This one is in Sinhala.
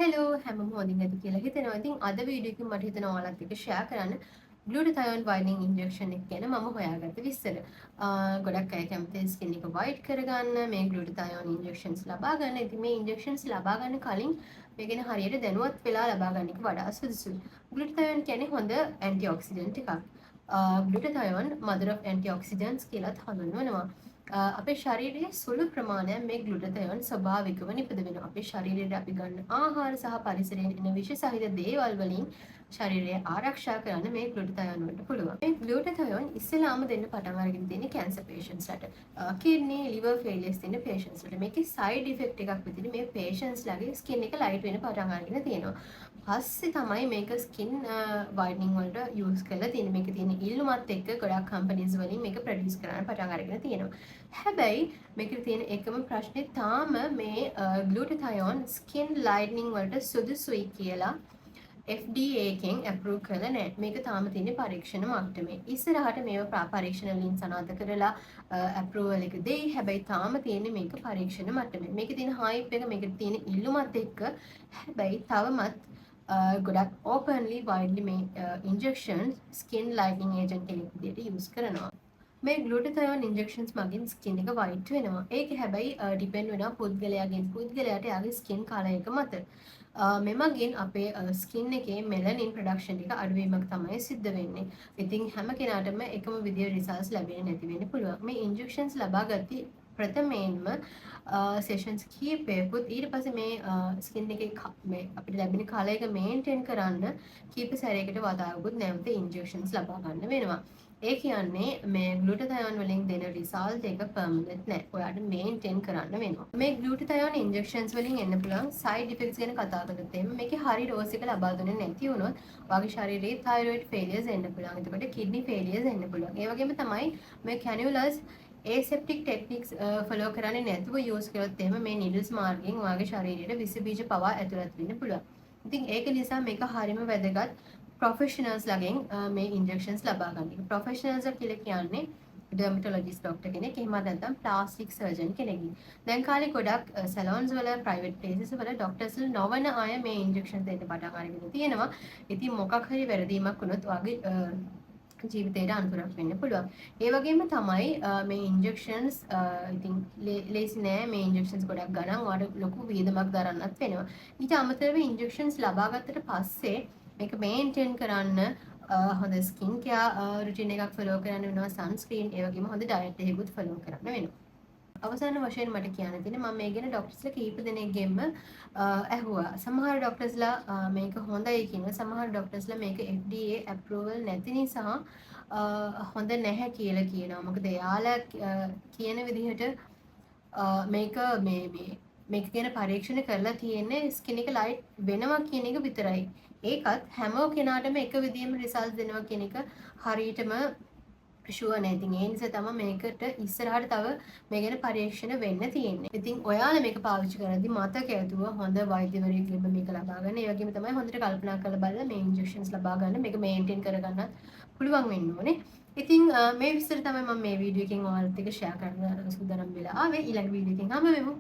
හෙලෝ හැමෝම හොඳින් ඇති කියලා හිතනවා. ඉතින් අද වීඩියෝ එකකින් මට හිතෙනවා ඔයාලත් එක්ක ෂෙයා කරන්න ග්ලූටාතියෝන් වයිටනින් ඉන්ජෙක්ෂන් එක ගැන මම හොයාගත්ත විස්තර. ගොඩක් අය කැමති ස්කින් එක වයිට් කරගන්න මේ ග්ලූටාතියෝන් ඉන්ජෙක්ෂන්ස් ලබා ගන්න. ඉතින් මේ ඉන්ජෙක්ෂන්ස් ලබා ගන්න කලින් මේ ගැන හරියට දැනුවත් වෙලා ලබා ගන්න එක වඩා සුදුසුයි. ග්ලූටාතියෝන් කියන්නේ හොඳ ඇන්ටිඔක්සිඩන්ට් එකක්. ග්ලූටාතියෝන් මදර් ඔෆ් ඇන්ටිඔක්සිඩන්ට්ස් කියලාත් හඳුන්වනවා. අපේ ශරීරයේ සුළු ප්‍රමාණයක් මේ ග්ලූටාතියෝන් ස්වභාවිකව නිපද වෙනවා. අපේ ශරීරයට අපි ගන්න ආහාර සහ පරිසරයෙන් එන විෂ සහිත දේවල් වලින් ශරීරය ආරක්ෂා කරන්න මේ ග්ලූටාතියෝන් වලට පුළුවන්. මේ ග්ලූටාතියෝන් ඉස්සෙල්ලාම දෙන්න පටන් අරගෙන තියෙන්නේ කැන්සර් පේෂන්ට්ස්ලට. කිඩ්නි, liver failures තියෙන පේෂන්ට්ස්ලට. මේකේ සයිඩ් ඉෆෙක්ට් එකක් විදිහට මේ පේෂන්ට්ස්ලාගේ ස්කින් එක ලයිට් වෙන පටන් අරගෙන තියෙනවා. පස්සේ තමයි මේක ස්කින් වයිටනින් වලට යූස් කරලා තියෙන්නේ. මේක තියෙන ඉල්ලුමත් එක්ක ගොඩක් කම්පැනිස් වලින් මේක ප්‍රොඩියුස් කරන්න පටන් අරගෙන තියෙනවා. හැබැයි මේකට තියෙන එකම ප්‍රශ්නේ තාම මේ ග්ලූටාතියෝන් ස්කින් ලයිටනින් වලට සුදුසුයි කියලා FDA එකෙන් අප්‍රූව් කරලා නැහැ. මේක තාම තියෙන්නේ පරීක්ෂණ මට්ටමේ. ඉස්සරහට මේව පරීක්ෂණ වලින් සනාථ කරලා අප්‍රූවල් එක දෙයි. හැබැයි තාම තියෙන්නේ මේක පරීක්ෂණ මට්ටමේ. මේකේ තියෙන හයිප් එක, මේකේ තියෙන ඉල්ලුමත් එක්ක හැබැයි තවමත් ගොඩක් ඕපන්ලි වයිඩ්ලි මේ ඉන්ජෙක්ෂන් ස්කින් ලයිටනින් ඒජන්ට් කෙනෙක් විදිහට යූස් කරනවා. මේ ග්ලූටාතියෝන් ඉන්ජෙක්ෂන්ස් මගින් ස්කින් එක වයිට් වෙනවා. ඒක හැබැයි ඩිපෙන්ඩ් වෙනවා පුද්ගලයාට යාගේ ස්කින් කලර් එක මත. මෙමගින් අපේ ස්කින් එකේ මෙලනින් ප්‍රොඩක්ෂන් එක අඩුවීමක් තමයි සිද්ධ වෙන්නේ. ඉතින් හැම කෙනාටම එකම විදිහේ රිසල්ට්ස් ලැබෙන්නේ නැති වෙන්න පුළුවන්. මේ ඉන්ජෙක්ෂන්ස් ලබා ගත්තී ප්‍රථමයෙන්ම සෙෂන්ස් කීපයකුත් ඊට පස්සේ මේ ස්කින් එකේ මේ අපිට ලැබෙන කලර් එක මේන්ටේන් කරන්න කීප සැරයකට වතාවකුත් නැවත ඉන්ජෙක්ෂන්ස් ලබා ගන්න වෙනවා. ඒ කියන්නේ මේ ග්ලූටාතියෝන් වලින් දෙන රිසල්ට් එක පර්මනන්ට් නෑ. ඔයාලට මේන්ටේන් කරන්න වෙනවා. මේ ග්ලූටාතියෝන් ඉන්ජෙක්ෂන්ස් වලින් එන්න පුළුවන් සයිඩ් ඉෆෙක්ට්ස් ගැන කතා කරද්දී එimhe මේකේ හරි ඩෝස් එක ලබා දුන්නේ නැති වුණොත් ඔයාගේ ශරීරයේ thyroid failures එන්න පුළුවන්. එතකොට kidney failures එන්න පුළුවන්. ඒ වගේම තමයි මේ cannulas aseptic techniques follow කරන්නේ නැතුව use කරොත් එහෙම මේ needles මාර්ගයෙන් ඔයාගේ ශරීරයට විස බීජ පවා ඇතුළත් වෙන්න පුළුවන්. ඉතින් ඒක නිසා මේක හරිම වැදගත් ප්‍රොෆෙෂනල්ස් ළගෙන් මේ ඉන්ජෙක්ෂන්ස් ලබා ගන්න එක. ප්‍රොෆෙෂනල්ස් කියලා කියන්නේ ඩර්මටොලොජිස්ට් ડોක්ටර් කෙනෙක්, එහෙම නැත්නම් ප්ලාස්ටික් සර්ජන් කෙනෙක්. දැන් කාලේ ගොඩක් සැලොන්ස් වල, ප්‍රයිවට් ප්ලේසස් වල ડોක්ටර්ස්ලා නොවන අය මේ ඉන්ජෙක්ෂන්ස් දෙන්න පටන් අරගෙන තියෙනවා. ඉතින් මොකක් හරි වැරදීමක් වුණොත් ඔයාගේ ජීවිතයට අනුතරක් වෙන්න පුළුවන්. ඒ වගේම තමයි මේ ඉන්ජෙක්ෂන්ස් ඉතින් ලේසි නෑ. මේ ඉන්ජෙක්ෂන්ස් ගොඩක් ගණන් ඔයාලට ලොකු වියදමක් දරන්නත් වෙනවා. ඊට අමතරව ඉන්ජෙක්ෂන්ස් ලබා ගත්තට පස්සේ මේක මේන්ටේන් කරන්න හොඳ ස්කින් කෙයාර් රුටින් එකක් ෆලෝ කරන්න වෙනවා. සන්ස්ක්‍රීන්, ඒ වගේම හොඳ ඩයට් එකකුත් ෆලෝ කරන්න වෙනවා. අවසාන වශයෙන් මට කියන්න තියෙන්නේ මම මේ ගැන ડોක්ටර්ස්ලා කීප දෙනෙක්ගෙන්ම ඇහුවා. සමහර ડોක්ටර්ස්ලා මේක හොඳයි කියනවා. සමහර ડોක්ටර්ස්ලා මේක FDA අප්‍රූවල් නැති නිසා හොඳ නැහැ කියලා කියනවා. මොකද එයාලා කියන විදිහට මේක මේක ගැන පරීක්ෂණ කරලා තියෙන්නේ ස්කින් එක ලයිට් වෙනවා කියන එක විතරයි. ඒකත් හැම කෙනාටම එක විදිහම රිසල්ට් දෙනවා කියන එක හරියටම ෂුවර් නෑ. ඉතින් ඒ නිසා තමයි මේකට ඉස්සරහට තව මේ ගැන පරීක්ෂණ වෙන්න තියෙන්නේ. ඉතින් ඔයාලා මේක පාවිච්චි කරද්දී මතක ඇතුව හොඳ වෛද්‍යවරයෙක්ගෙන් මේක ලබා ගන්න. ඒ වගේම තමයි හොඳට කල්පනා කරලා බලලා මේ ඉන්ජෙක්ෂන්ස් ලබා ගන්න. මේක මේන්ටේන් කරගන්නත් පුළුවන් වෙන්න ඕනේ. ඉතින් මේ විස්තර තමයි මම මේ වීඩියෝ එකෙන් ඔයාලත් එක්ක ෂෙයා කරන්න සූදානම් වෙලා ආවේ. ඊළඟ වීඩියෝ එකෙන් හම්බ වෙමු.